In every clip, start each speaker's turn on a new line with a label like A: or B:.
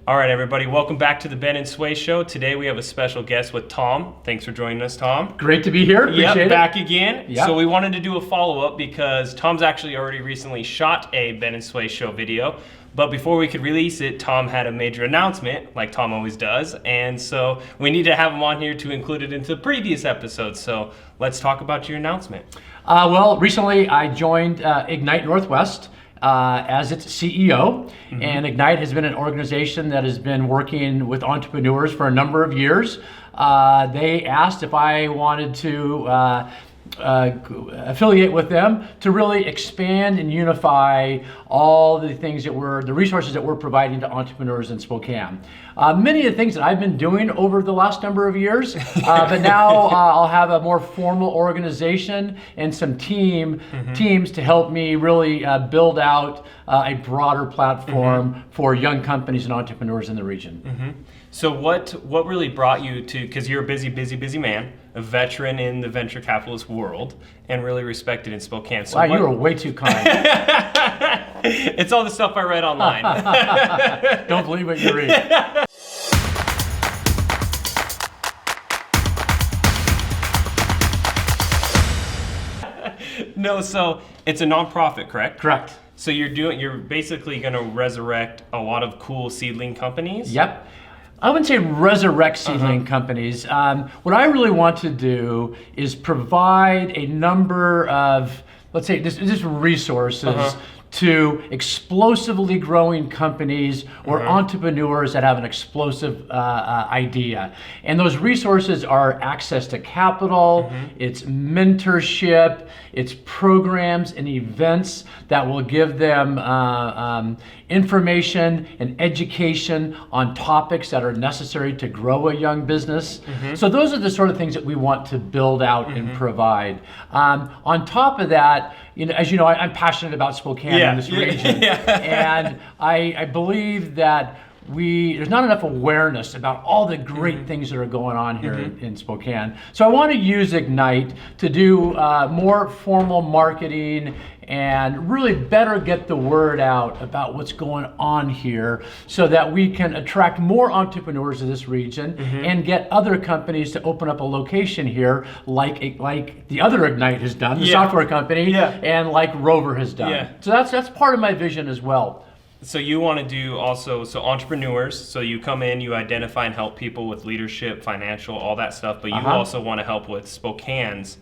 A: All right, everybody, welcome back to the Ben and Sway Show. Today we have a special guest with Tom. Thanks for joining us, Tom.
B: Great to be here. Appreciate it.
A: Back again.
B: Yep.
A: So we wanted to do a follow-up because Tom's actually already recently shot a Ben and Sway Show video. But before we could release it, Tom had a major announcement, like Tom always does. And so we need to have him on here to include it into the previous episodes. So let's talk about your announcement.
B: Well, recently I joined Ignite Northwest as its CEO. Mm-hmm. And Ignite has been an organization that has been working with entrepreneurs for a number of years. They asked if I wanted to affiliate with them to really expand and unify all the things the resources that we're providing to entrepreneurs in Spokane. Many of the things that I've been doing over the last number of years, but now I'll have a more formal organization and some teams to help me really build out a broader platform for young companies and entrepreneurs in the region.
A: Mm-hmm. So what really brought you to, because you're a busy man, a veteran in the venture capitalist world, and really respected in Spokane. So
B: wow, you were way too kind.
A: It's all the stuff I read online.
B: Don't believe what you read.
A: No, so it's a nonprofit, correct?
B: Correct.
A: So you're basically going to resurrect a lot of cool seedling companies?
B: Yep. I wouldn't say resurrect seedling companies. What I really want to do is provide a number of, let's say, just resources to explosively growing companies or entrepreneurs that have an explosive idea. And those resources are access to capital, it's mentorship, it's programs and events that will give them information and education on topics that are necessary to grow a young business. So those are the sort of things that we want to build out and provide. On top of that, as you know, I'm passionate about Spokane in this region, and I believe that there's not enough awareness about all the great things that are going on here in Spokane. So I want to use Ignite to do more formal marketing and really better get the word out about what's going on here so that we can attract more entrepreneurs to this region and get other companies to open up a location here like the other Ignite has done, the software company, and like Rover has done. So that's part of my vision as well.
A: So you want to do also, so entrepreneurs, so you come in, you identify and help people with leadership, financial, all that stuff, but you also want to help with Spokane's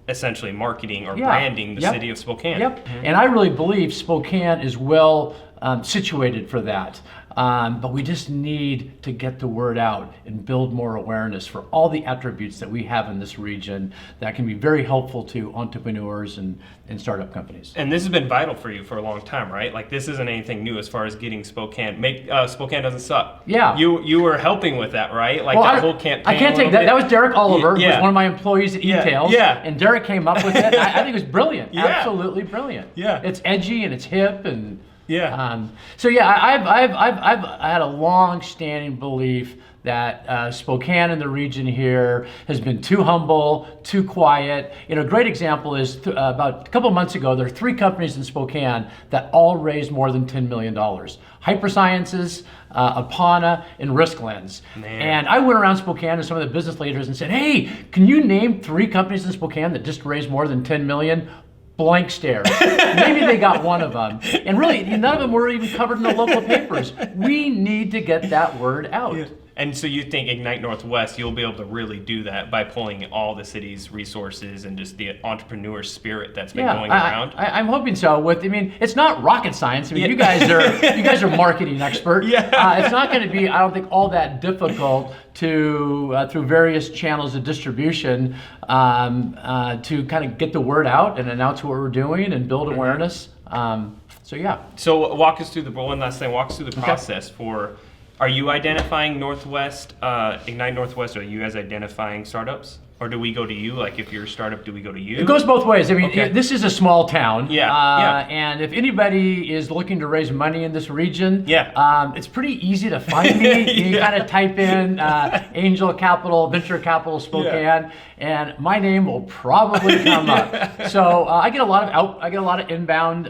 A: essentially marketing or branding the city of Spokane.
B: And I really believe Spokane is well situated for that. But we just need to get the word out and build more awareness for all the attributes that we have in this region that can be very helpful to entrepreneurs and startup companies.
A: And this has been vital for you for a long time, right? Like this isn't anything new as far as getting Spokane. Spokane doesn't suck.
B: Yeah.
A: You were helping with that, right? Like that whole campaign.
B: I can't take that. That was Derek Oliver, who was one of my employees at eTails.
A: And
B: Derek came up with it. I think it was brilliant. Absolutely brilliant. It's edgy and it's hip and I've had a long-standing belief that Spokane and the region here has been too humble, too quiet. A great example is about a couple months ago, there are 3 companies in Spokane that all raised more than $10 million. Hypersciences, Apana, and Risklens. And I went around Spokane to some of the business leaders and said, hey, can you name 3 companies in Spokane that just raised more than $10 million? Blank stare. Maybe they got one of them. And really, none of them were even covered in the local papers. We need to get that word out.
A: And so you think Ignite Northwest, you'll be able to really do that by pulling all the city's resources and just the entrepreneur spirit that's been going around?
B: I'm hoping so. It's not rocket science. You guys are marketing expert. It's not going to be, I don't think, all that difficult to through various channels of distribution to kind of get the word out and announce what we're doing and build awareness.
A: So walk us through one last thing. Walk us through the process for. Are you identifying Northwest, Ignite Northwest, or are you guys identifying startups? Or do we go to you? Like if you're a startup, do we go to you?
B: It goes both ways. I mean,
A: Okay.
B: this is a small town.
A: Yeah.
B: And if anybody is looking to raise money in this region,
A: Yeah.
B: it's pretty easy to find me. You kind of type in Angel Capital, Venture Capital Spokane, and my name will probably come up. So I get a lot of inbound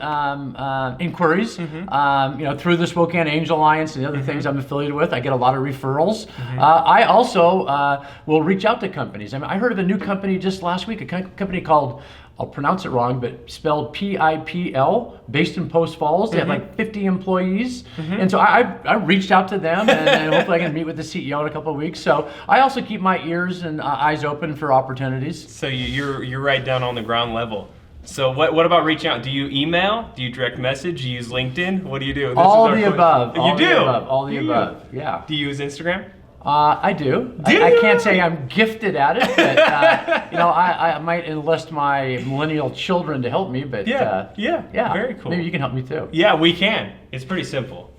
B: inquiries. Through the Spokane Angel Alliance and the other things I'm affiliated with. I get a lot of referrals. I also will reach out to companies. I mean, I heard of a new company just last week, a company called, I'll pronounce it wrong, but spelled PIPL, based in Post Falls. They have like 50 employees. And so I reached out to them, and hopefully I can meet with the CEO in a couple of weeks. So I also keep my ears and eyes open for opportunities.
A: So you're right down on the ground level. So what about reaching out? Do you email? Do you direct message? Do you use LinkedIn? What do you do?
B: All the above.
A: You do?
B: All the above, yeah.
A: Do you use Instagram?
B: I do. I can't say I'm gifted at it, but I might enlist my millennial children to help me. But
A: yeah, very cool.
B: Maybe you can help me too.
A: Yeah, we can. It's pretty simple.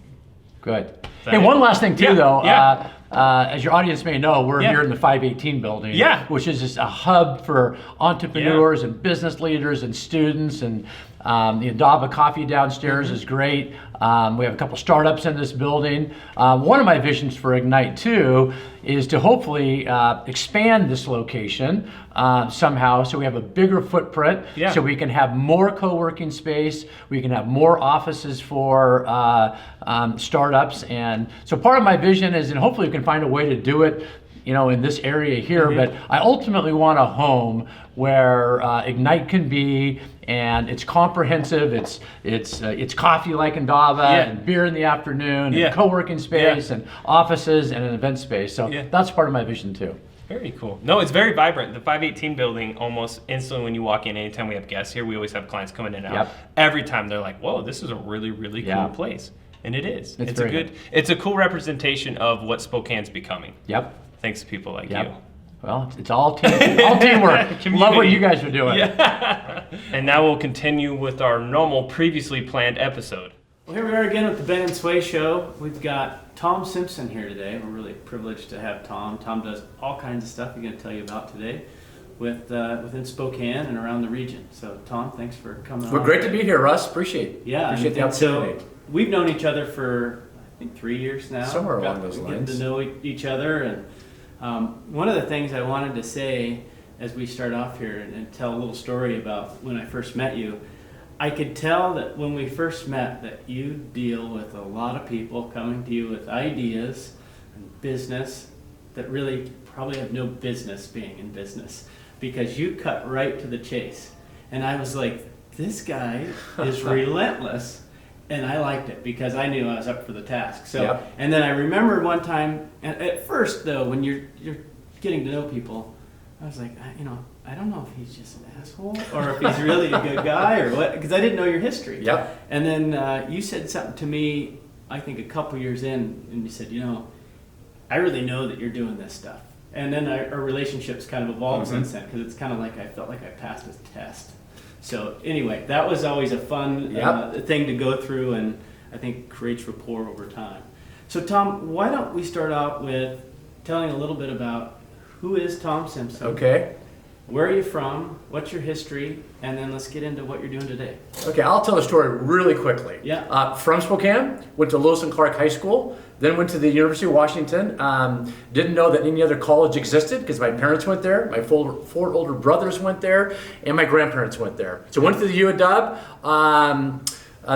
B: Good. Hey, one last thing too, though.
A: Yeah.
B: As your audience may know, we're here in the 518 building, which is just a hub for entrepreneurs and business leaders and students. And the Indaba Coffee downstairs is great. We have a couple startups in this building. One of my visions for Ignite too is to hopefully expand this location somehow, so we have a bigger footprint, so we can have more co-working space, we can have more offices for startups. And so part of my vision is, and hopefully we can find a way to do it in this area here, but I ultimately want a home where Ignite can be, and it's comprehensive. It's coffee like Indaba, and beer in the afternoon, and co-working space, and offices, and an event space. So that's part of my vision too.
A: Very cool. No, it's very vibrant. The 518 building, almost instantly when you walk in, anytime we have guests here, we always have clients coming in and out. Every time they're like, whoa, this is a really, really cool place. And it is. It's a cool representation of what Spokane's becoming. Thanks to people like you.
B: Well, it's all teamwork. Love what you guys are doing.
A: And now we'll continue with our normal, previously planned episode.
C: Well, here we are again with the Ben and Sway Show. We've got Tom Simpson here today. We're really privileged to have Tom. Tom does all kinds of stuff he's going to tell you about today within Spokane and around the region. So, Tom, thanks for coming on.
B: Well, great to be here, Russ. Appreciate the opportunity.
C: So, we've known each other for, I think, 3 years now.
B: Somewhere along those lines.
C: Getting to know each other. And one of the things I wanted to say as we start off here and tell a little story about when I first met you, I could tell that when we first met that you deal with a lot of people coming to you with ideas and business that really probably have no business being in business, because you cut right to the chase. And I was like, this guy is relentless. And I liked it because I knew I was up for the task. So, and then I remember one time, at first though, when you're getting to know people, I was like, I don't know if he's just an asshole or if he's really a good guy or what, because I didn't know your history. And then you said something to me, I think a couple years in, and you said, I really know that you're doing this stuff. And then our relationship's kind of evolved since then, because it's kind of like I felt like I passed a test. So anyway, that was always a fun thing to go through, and I think creates rapport over time. So Tom, why don't we start out with telling a little bit about who is Tom Simpson?
B: Okay.
C: Where are you from? What's your history? And then let's get into what you're doing today.
B: Okay, I'll tell the story really quickly. From Spokane, went to Lewis and Clark High School, then went to the University of Washington. Didn't know that any other college existed because my parents went there, my four older brothers went there, and my grandparents went there. So went to the U of Dub,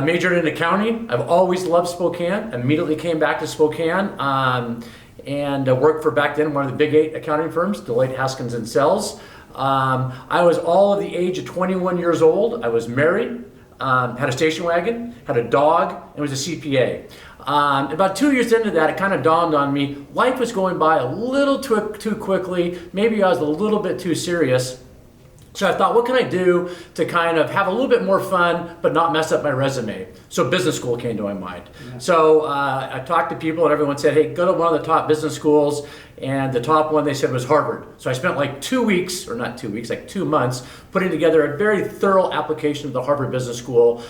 B: majored in accounting. I've always loved Spokane. Immediately came back to Spokane and worked for, back then, one of the big 8 accounting firms, Deloitte Haskins and Sells. I was all of the age of 21 years old. I was married, had a station wagon, had a dog, and was a CPA. About 2 years into that, it kind of dawned on me, life was going by a little too quickly. Maybe I was a little bit too serious. So I thought, what can I do to kind of have a little bit more fun, but not mess up my resume? So business school came to my mind. So I talked to people, and everyone said, hey, go to one of the top business schools. And the top one they said was Harvard. So I spent like 2 weeks, or not 2 weeks, like 2 months, putting together a very thorough application of the Harvard Business School.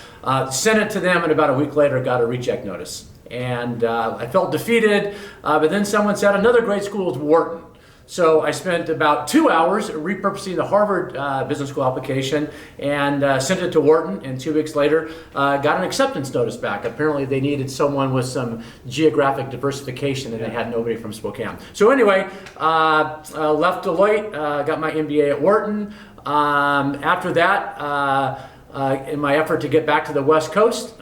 B: Sent it to them, and about a week later got a reject notice. And I felt defeated, but then someone said another great school is Wharton. So I spent about 2 hours repurposing the Harvard Business School application and sent it to Wharton, and 2 weeks later got an acceptance notice back. Apparently they needed someone with some geographic diversification, and they had nobody from Spokane. So anyway, left Deloitte, got my MBA at Wharton. After that, in my effort to get back to the West Coast,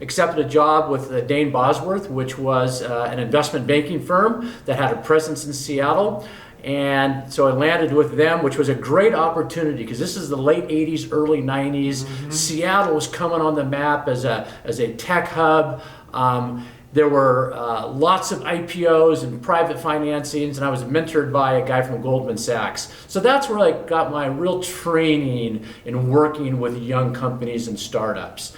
B: accepted a job with Dane Bosworth, which was an investment banking firm that had a presence in Seattle. And so I landed with them, which was a great opportunity because this is the late 80s, early 90s. Seattle was coming on the map as a tech hub. There were lots of IPOs and private financings, and I was mentored by a guy from Goldman Sachs. So that's where I got my real training in working with young companies and startups.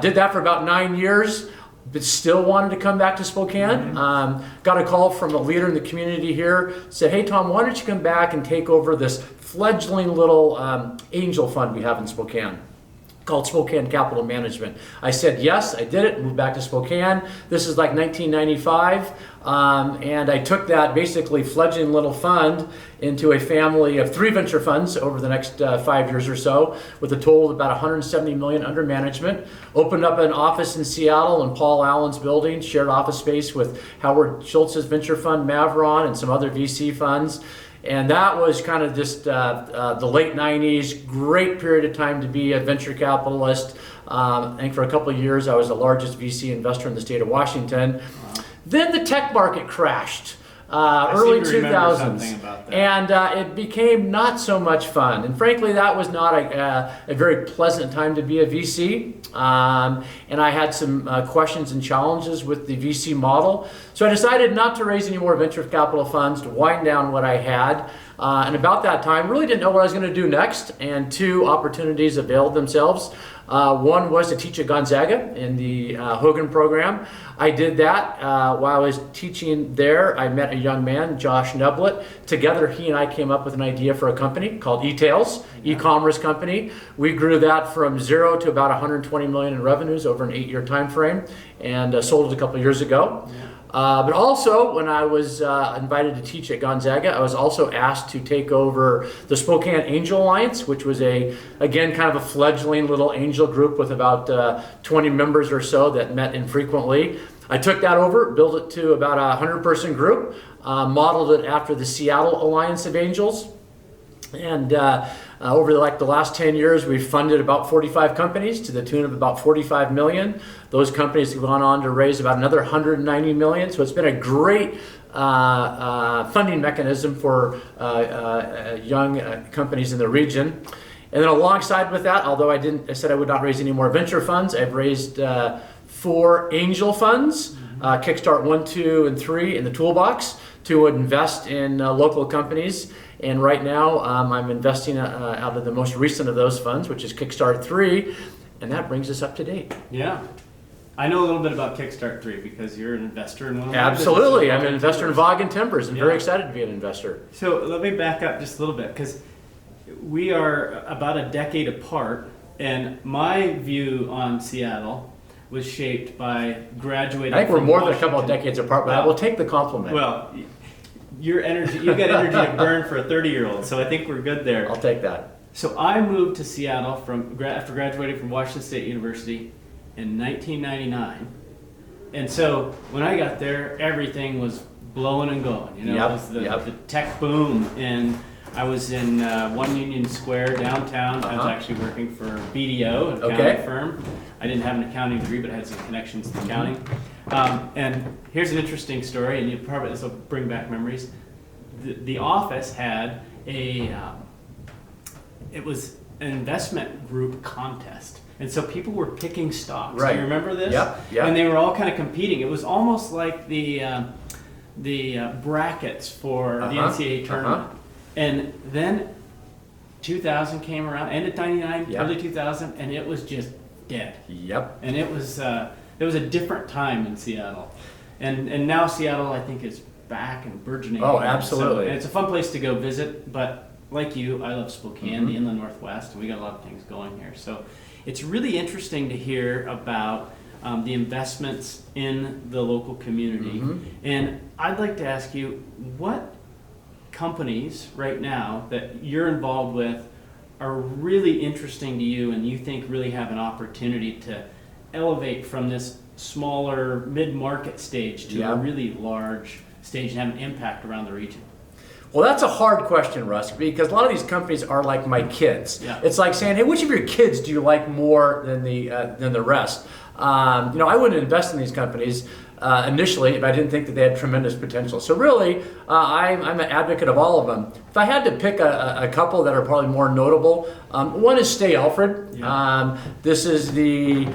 B: Did that for about 9 years, but still wanted to come back to Spokane. Got a call from a leader in the community here, said, hey Tom, why don't you come back and take over this fledgling little angel fund we have in Spokane, called Spokane Capital Management. I said yes, I did it, moved back to Spokane. This is like 1995, and I took that basically fledgling little fund into a family of 3 venture funds over the next 5 years or so, with a total of about 170 million under management. Opened up an office in Seattle in Paul Allen's building, shared office space with Howard Schultz's venture fund, Mavron, and some other VC funds. And that was kind of just the late 90s, great period of time to be a venture capitalist. I think for a couple of years I was the largest VC investor in the state of Washington. Wow. Then the tech market crashed. Early 2000s, and it became not so much fun. And frankly, that was not a very pleasant time to be a VC. And I had some questions and challenges with the VC model. So I decided not to raise any more venture capital funds, to wind down what I had. And about that time, really didn't know what I was going to do next. And 2 opportunities availed themselves. One was to teach at Gonzaga in the Hogan program. I did that while I was teaching there. I met a young man, Josh Neblett. Together, he and I came up with an idea for a company called eTails, e-commerce company. We grew that from 0 to about 120 million in revenues over an 8-year time frame, and sold it a couple of years ago. But also, when I was invited to teach at Gonzaga, I was also asked to take over the Spokane Angel Alliance, which was again, kind of a fledgling little angel group with about 20 members or so that met infrequently. I took that over, built it to about a 100-person group, modeled it after the Seattle Alliance of Angels. And over the last 10 years, we've funded about 45 companies to the tune of about 45 million. Those companies have gone on to raise about another 190 million. So it's been a great funding mechanism for young companies in the region. And then alongside with that, although I said I would not raise any more venture funds, I've raised 4 angel funds, Kickstart 1, 2, and 3 in the toolbox to invest in local companies. And right now, I'm investing out of the most recent of those funds, which is Kickstart 3, and that brings us up to date.
C: Yeah. I know a little bit about Kickstart 3 because you're an investor in one of my
B: Absolutely. I'm an investor in Vaagen Timbers and very excited to be an investor.
C: So let me back up just a little bit because we are about a decade apart, and my view on Seattle was shaped by graduating.
B: I think we're
C: from
B: more
C: Washington.
B: than a couple of decades apart, but I will take the compliment.
C: Well, your energy, you've got energy to burn for a 30-year-old, so I think we're good there.
B: I'll take that.
C: So I moved to Seattle after graduating from Washington State University in 1999. And so when I got there, everything was blowing and going. You know, it was the tech boom. And I was in One Union Square downtown. I was actually working for BDO, an accounting firm. I didn't have an accounting degree, but I had some connections to accounting. And here's an interesting story, and this will bring back memories. The office had it was an investment group contest. And so people were picking stocks.
B: Right.
C: Do you remember this?
B: Yep.
C: And they were all kind of competing. It was almost like the brackets for the NCAA tournament. And then 2000 came around, end of 99, early 2000, and it was just dead.
B: Yep.
C: And it was a different time in Seattle. And now Seattle, I think, is back and burgeoning.
B: Oh, absolutely.
C: And it's a fun place to go visit, but like you, I love Spokane, the Inland Northwest, and we got a lot of things going here. So it's really interesting to hear about the investments in the local community. And I'd like to ask you, what companies right now that you're involved with are really interesting to you and you think really have an opportunity to elevate from this smaller mid-market stage to a really large stage and have an impact around the region?
B: Well, that's a hard question, Russ, because a lot of these companies are like my kids.
C: Yeah.
B: It's like saying, hey, which of your kids do you like more than the rest? I wouldn't invest in these companies initially if I didn't think that they had tremendous potential. So really, I'm an advocate of all of them. If I had to pick a couple that are probably more notable, one is Stay Alfred.
C: Yeah.
B: This is the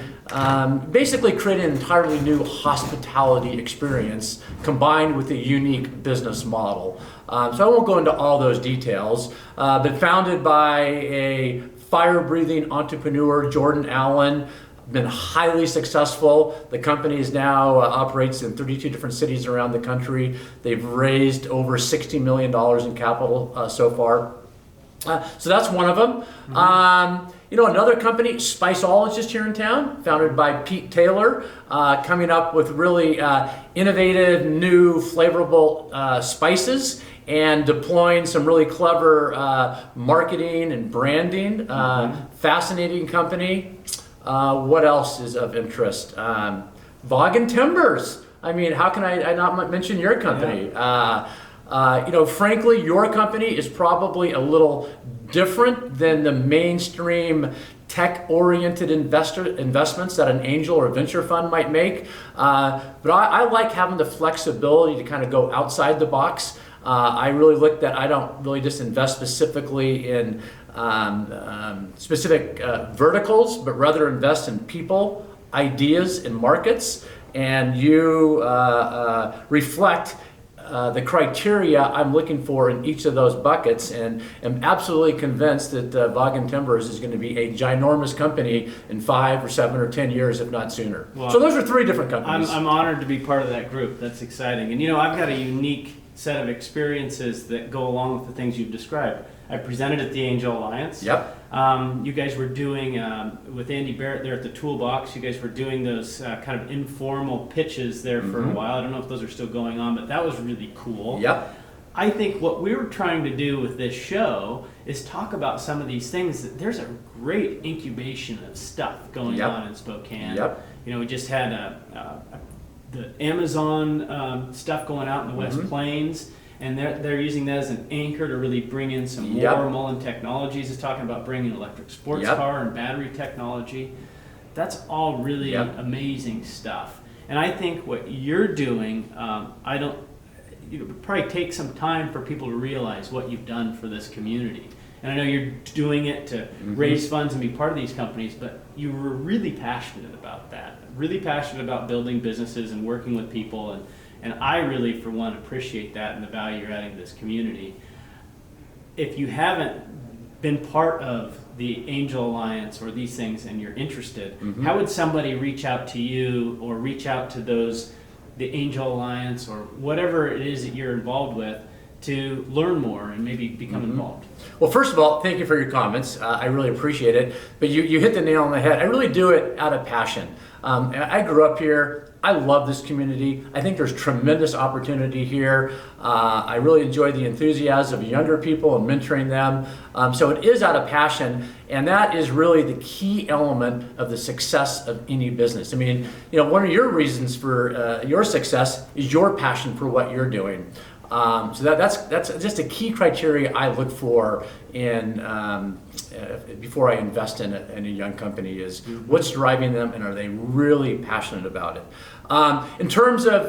B: basically creating an entirely new hospitality experience combined with a unique business model. So I won't go into all those details, but founded by a fire-breathing entrepreneur, Jordan Allen, been highly successful. The company is now operates in 32 different cities around the country. They've raised over $60 million in capital so far. So that's one of them. Another company, Spiceologist here in town, founded by Pete Taylor, coming up with really innovative, new, flavorful spices and deploying some really clever marketing and branding. Fascinating company. What else is of interest? Vaagen Timbers. I mean, how can I not mention your company? Frankly, your company is probably a little different than the mainstream tech-oriented investments that an angel or a venture fund might make. But I like having the flexibility to kind of go outside the box. I really look that I don't really just invest specifically in specific verticals, but rather invest in people, ideas, and markets. And you reflect the criteria I'm looking for in each of those buckets, and am absolutely convinced that Vaagen Timbers is going to be a ginormous company in 5 or 7 or 10 years, if not sooner. Well, so those are 3 different companies.
C: I'm honored to be part of that group. That's exciting. And I've got a unique set of experiences that go along with the things you've described. I presented at the Angel Alliance.
B: Yep.
C: You guys were doing, with Andy Barrett there at the Toolbox, you guys were doing those kind of informal pitches there for a while. I don't know if those are still going on, but that was really cool.
B: Yep.
C: I think what we were trying to do with this show is talk about some of these things. There's a great incubation of stuff going on in Spokane.
B: Yep.
C: We just had the Amazon stuff going out in the West Plains. And they're using that as an anchor to really bring in some more. Mullen Technologies is talking about bringing electric sports car and battery technology. That's all really amazing stuff. And I think what you're doing, it probably take some time for people to realize what you've done for this community. And I know you're doing it to raise funds and be part of these companies, but you were really passionate about that. Really passionate about building businesses and working with people. And I really, for one, appreciate that and the value you're adding to this community. If you haven't been part of the Angel Alliance or these things and you're interested, how would somebody reach out to you or reach out to the Angel Alliance or whatever it is that you're involved with to learn more and maybe become involved?
B: Well, first of all, thank you for your comments. I really appreciate it. But you hit the nail on the head. I really do it out of passion. I grew up here. I love this community. I think there's tremendous opportunity here. I really enjoy the enthusiasm of younger people and mentoring them. So it is out of passion, and that is really the key element of the success of any business. I mean, one of your reasons for your success is your passion for what you're doing. So that's just a key criteria I look for in before I invest in a young company is what's driving them and are they really passionate about it. In terms of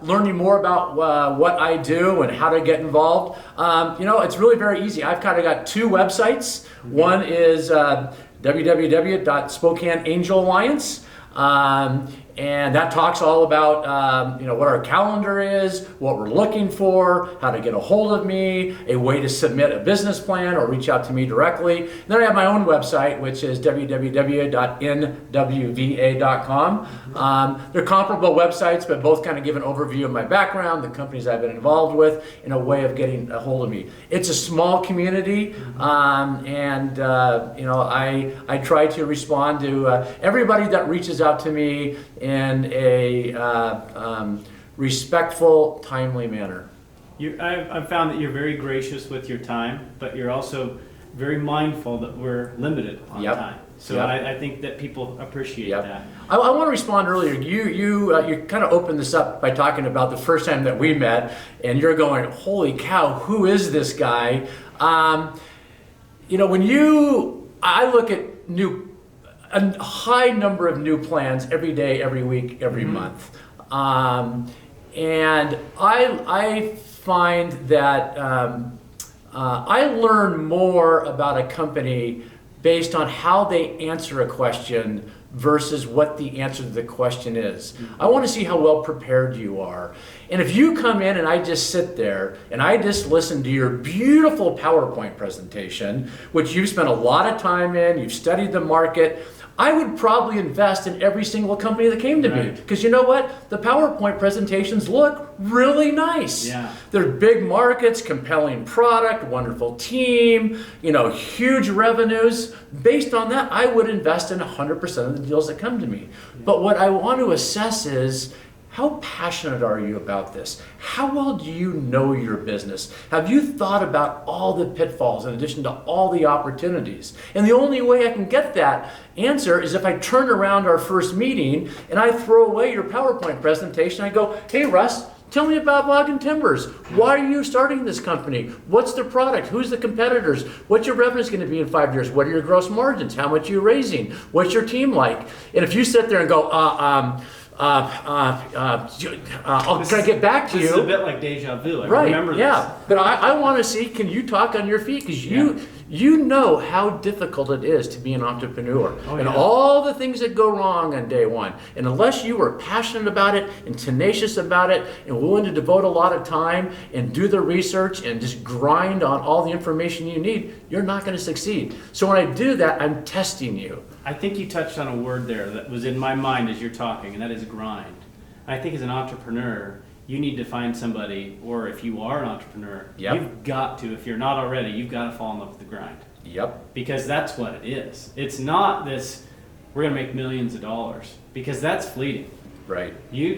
B: learning more about what I do and how to get involved, it's really very easy. I've kind of got 2 websites. One is www.Spokane Angel Alliance. And that talks all about what our calendar is, what we're looking for, how to get a hold of me, a way to submit a business plan or reach out to me directly. And then I have my own website, which is www.nwva.com. They're comparable websites, but both kind of give an overview of my background, the companies I've been involved with, and a way of getting a hold of me. It's a small community, and I try to respond to everybody that reaches out to me in a respectful, timely manner.
C: I've found that you're very gracious with your time, but you're also very mindful that we're limited on time. So I think that people appreciate that.
B: I want to respond earlier. You kind of opened this up by talking about the first time that we met, and you're going, holy cow, who is this guy? I look at a high number of new plans every day, every week, every month. And I find that I learn more about a company based on how they answer a question versus what the answer to the question is. I want to see how well prepared you are. And if you come in and I just sit there and I just listen to your beautiful PowerPoint presentation, which you've spent a lot of time in, you've studied the market, I would probably invest in every single company that came to me. Because you know what? The PowerPoint presentations look really nice.
C: Yeah.
B: They're big markets, compelling product, wonderful team, huge revenues. Based on that, I would invest in 100% of the deals that come to me. But what I want to assess is, how passionate are you about this? How well do you know your business? Have you thought about all the pitfalls in addition to all the opportunities? And the only way I can get that answer is if I turn around our first meeting and I throw away your PowerPoint presentation. I go, hey Russ, tell me about Vaagen Timbers. Why are you starting this company? What's the product? Who's the competitors? What's your revenues going to be in 5 years? What are your gross margins? How much are you raising? What's your team like? And if you sit there and go, can I get back to you?
C: This is a bit like deja vu. I remember this.
B: Yeah. But I want to see, can you talk on your feet? Because you know how difficult it is to be an entrepreneur all the things that go wrong on day one. And unless you are passionate about it and tenacious about it and willing to devote a lot of time and do the research and just grind on all the information you need, you're not going to succeed. So when I do that, I'm testing you.
C: I think you touched on a word there that was in my mind as you're talking, and that is grind. I think as an entrepreneur, you need to find somebody, or if you are an entrepreneur, you've got to, if you're not already, you've got to fall in love with the grind.
B: Yep.
C: Because that's what it is. It's not this, we're going to make millions of dollars, because that's fleeting.
B: Right.
C: You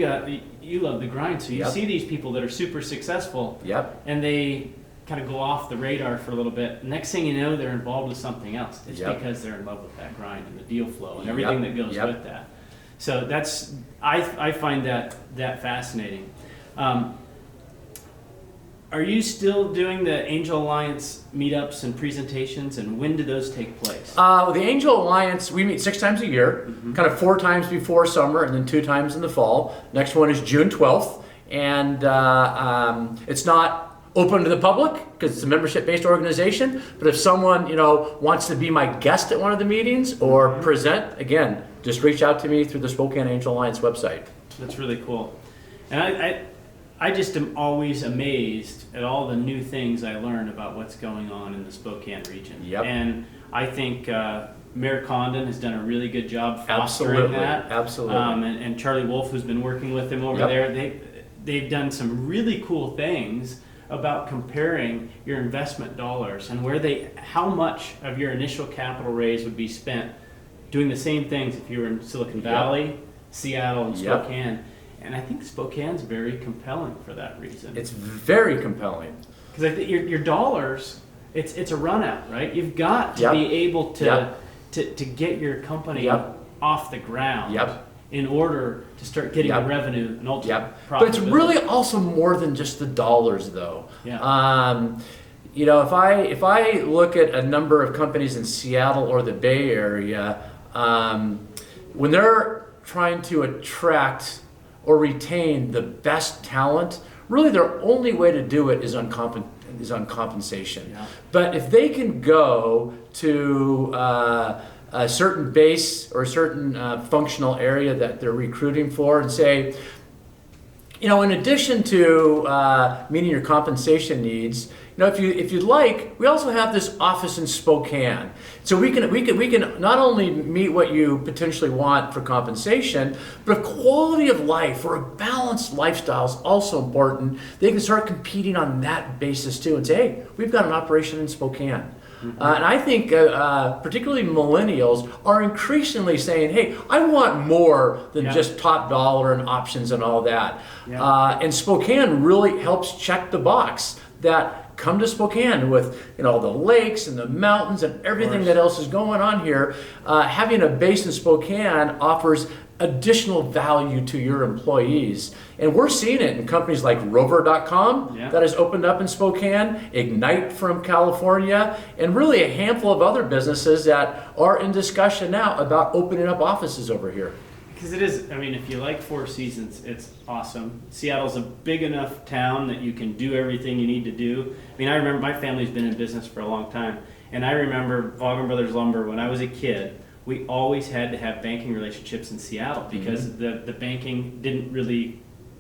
C: love the grind, so you see these people that are super successful, and they kind of go off the radar for a little bit. Next thing you know, they're involved with something else. It's because they're in love with that grind and the deal flow and everything that goes with that. So that's, I find that fascinating. Are you still doing the Angel Alliance meetups and presentations, and when do those take place?
B: The Angel Alliance, we meet 6 times a year, kind of 4 times before summer and then 2 times in the fall. Next one is June 12th, and it's not open to the public because it's a membership-based organization, but if someone wants to be my guest at one of the meetings or present, again, just reach out to me through the Spokane Angel Alliance website.
C: That's really cool. And I just am always amazed at all the new things I learn about what's going on in the Spokane region. And I think Mayor Condon has done a really good job fostering that.
B: Absolutely.
C: And Charlie Wolf, who's been working with him over there, they've done some really cool things about comparing your investment dollars and how much of your initial capital raise would be spent doing the same things if you were in Silicon Valley, Seattle, and Spokane. And I think Spokane's very compelling for that reason.
B: It's very compelling.
C: Because I think your dollars, it's a run out, right? You've got to be able to get your company off the ground in order to start getting the revenue and ultimately profitability.
B: But it's really also more than just the dollars, though. If I look at a number of companies in Seattle or the Bay Area, when they're trying to attract or retain the best talent, really their only way to do it is on compensation. But if they can go to a certain base or a certain functional area that they're recruiting for and say, in addition to meeting your compensation needs, if you'd like, we also have this office in Spokane. So we can not only meet what you potentially want for compensation, but a quality of life or a balanced lifestyle is also important. They can start competing on that basis too and say, hey, we've got an operation in Spokane. And I think particularly millennials are increasingly saying, hey, I want more than just top dollar and options and all that. And Spokane really helps check the box that come to Spokane with the lakes and the mountains and everything that else is going on here. Having a base in Spokane offers additional value to your employees. And we're seeing it in companies like Rover.com that has opened up in Spokane, Ignite from California, and really a handful of other businesses that are in discussion now about opening up offices over here.
C: Because it is, if you like Four Seasons, it's awesome. Seattle's a big enough town that you can do everything you need to do. I remember my family's been in business for a long time, and I remember Vaagen Brothers Lumber when I was a kid. We always had to have banking relationships in Seattle because the banking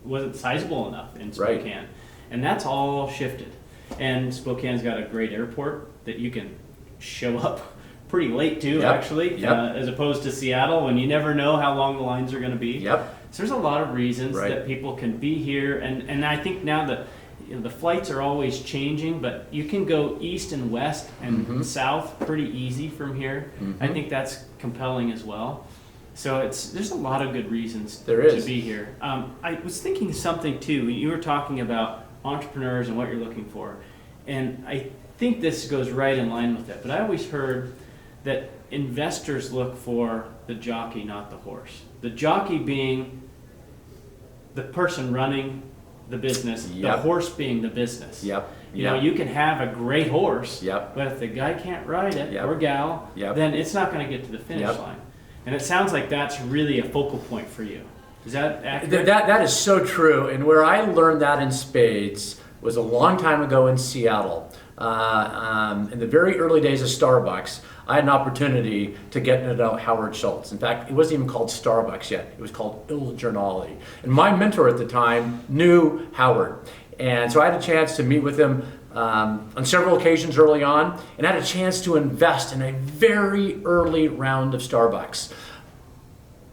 C: wasn't sizable enough in Spokane. And that's all shifted. And Spokane's got a great airport that you can show up pretty late to, actually, as opposed to Seattle when you never know how long the lines are going to be. So there's a lot of reasons that people can be here. And I think now that the flights are always changing, but you can go east and west and south pretty easy from here. I think that's compelling as well. So there's a lot of good reasons to be here. I was thinking something too. You were talking about entrepreneurs and what you're looking for, and I think this goes right in line with that. But I always heard that investors look for the jockey, not the horse. The jockey being the person running the business, the horse being the business. You can have a great horse, but if the guy can't ride it, or gal, then it's not going to get to the finish line. And it sounds like that's really a focal point for you. Is that accurate?
B: That is so true. And where I learned that in spades was a long time ago in Seattle. In the very early days of Starbucks, I had an opportunity to get to know Howard Schultz. In fact, it wasn't even called Starbucks yet. It was called Il Giornale. And my mentor at the time knew Howard. And so I had a chance to meet with him on several occasions early on, and had a chance to invest in a very early round of Starbucks.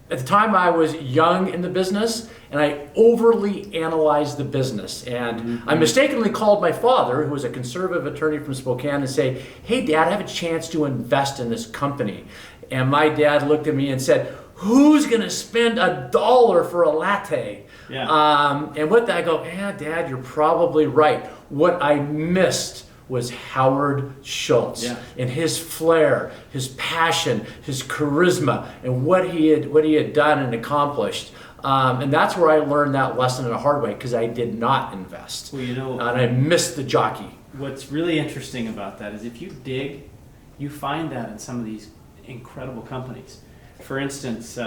B: At the time, I was young in the business, and I overly analyzed the business. And I mistakenly called my father, who was a conservative attorney from Spokane, and say, hey, Dad, I have a chance to invest in this company. And my dad looked at me and said, who's going to spend $1 for a latte? And with that, I go, Dad, you're probably right. What I missed was Howard Schultz and his flair, his passion, his charisma, and what he had done and accomplished. And that's where I learned that lesson in a hard way, because I did not invest.
C: Well,
B: and I missed the jockey.
C: What's really interesting about that is if you dig, you find that in some of these incredible companies. For instance,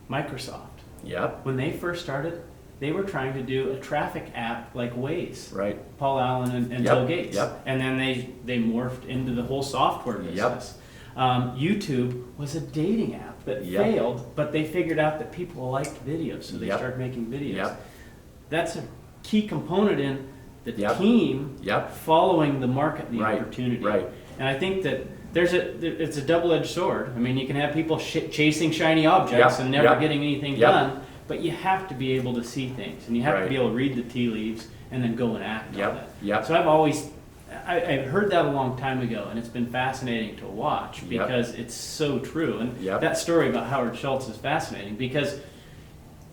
C: Microsoft. When they first started, they were trying to do a traffic app like Waze. Paul Allen and Bill Gates. And then they morphed into the whole software business. YouTube was a dating app that failed, but they figured out that people liked videos, so they started making videos. That's a key component in the team following the market and the opportunity. And I think that it's a double-edged sword. You can have people chasing shiny objects and never getting anything done, but you have to be able to see things, and you have to be able to read the tea leaves and then go and act on it. So I've heard that a long time ago, and it's been fascinating to watch because it's so true. And that story about Howard Schultz is fascinating, because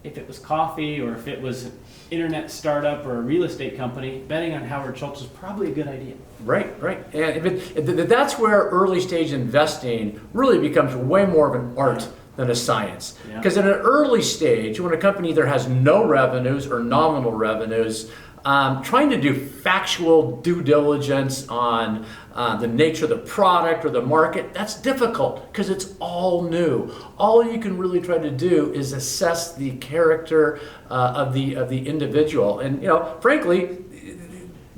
C: if it was coffee or if it was an internet startup or a real estate company, betting on Howard Schultz is probably a good idea. And that's where early stage investing really becomes way more of an art than a science. Because in an early stage, when a company either has no revenues or nominal revenues, trying to do factual due diligence on the nature of the product or the market, that's difficult because it's all new. All you can really try to do is assess the character of the individual. And frankly,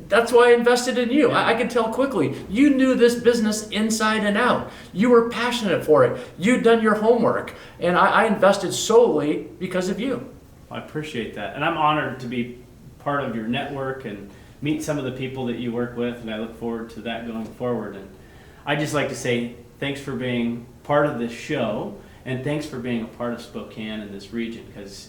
C: that's why I invested in you. I could tell quickly. You knew this business inside and out. You were passionate for it. You'd done your homework. And I invested solely because of you. I appreciate that. And I'm honored to be part of your network and meet some of the people that you work with, and I look forward to that going forward. And I just like to say thanks for being part of this show, and thanks for being a part of Spokane and this region, because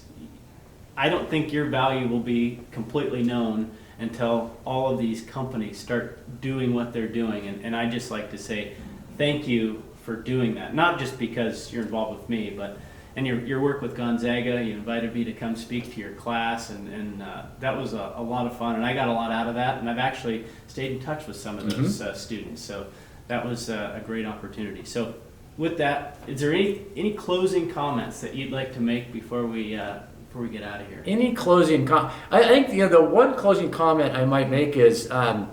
C: I don't think your value will be completely known until all of these companies start doing what they're doing. And I just like to say thank you for doing that. Not just because you're involved with me, but and your work with Gonzaga, you invited me to come speak to your class, and that was a lot of fun, and I got a lot out of that, and I've actually stayed in touch with some of those students, so that was a great opportunity. So with that, is there any closing comments that you'd like to make before we get out of here?
B: Any closing I think the one closing comment I might make is I'm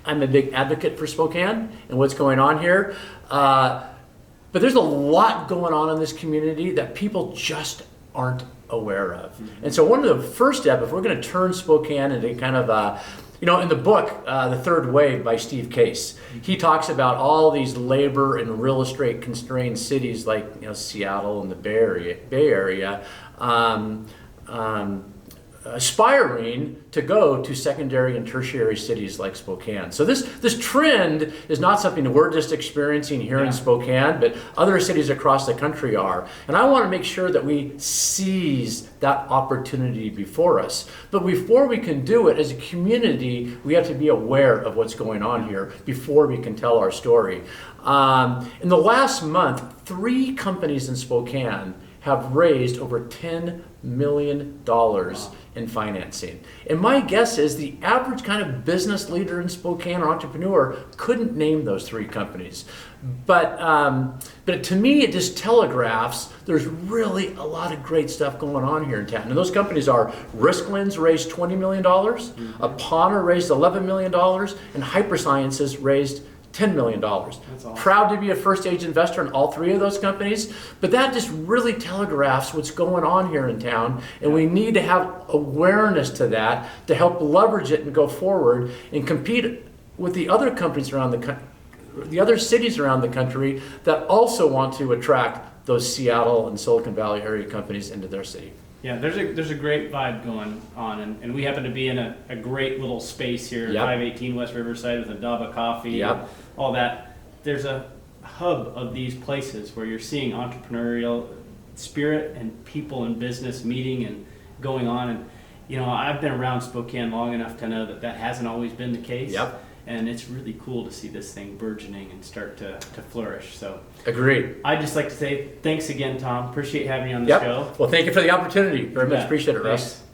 B: a big advocate for Spokane and what's going on here. But there's a lot going on in this community that people just aren't aware of. Mm-hmm. And so one of the first steps, if we're going to turn Spokane into kind of in the book, The Third Wave by Steve Case, he talks about all these labor and real estate constrained cities like Seattle and the Bay Area, aspiring to go to secondary and tertiary cities like Spokane. So this trend is not something that we're just experiencing here in Spokane, but other cities across the country are. And I want to make sure that we seize that opportunity before us. But before we can do it as a community, we have to be aware of what's going on here before we can tell our story. In the last month, 3 companies in Spokane have raised over $10 million in financing. And my guess is the average kind of business leader in Spokane or entrepreneur couldn't name those 3 companies. But to me, it just telegraphs there's really a lot of great stuff going on here in town. And those companies are Risklands raised $20 million, Apana raised $11 million, and Hypersciences raised $10 million.
C: That's awesome.
B: Proud to be a first stage investor in all 3 of those companies, but that just really telegraphs what's going on here in town, and we need to have awareness to that to help leverage it and go forward and compete with the other companies around the other cities around the country that also want to attract those Seattle and Silicon Valley area companies into their city.
C: Yeah, there's a great vibe going on, and we happen to be in a great little space here at 518 West Riverside with a Daba Coffee and all that. There's a hub of these places where you're seeing entrepreneurial spirit and people in business meeting and going on. And I've been around Spokane long enough to know that hasn't always been the case.
B: Yep.
C: And it's really cool to see this thing burgeoning and start to flourish. So
B: agreed.
C: I'd just like to say thanks again, Tom. Appreciate having you on the show.
B: Well, thank you for the opportunity. Very much appreciate it, Russ.
C: Thanks.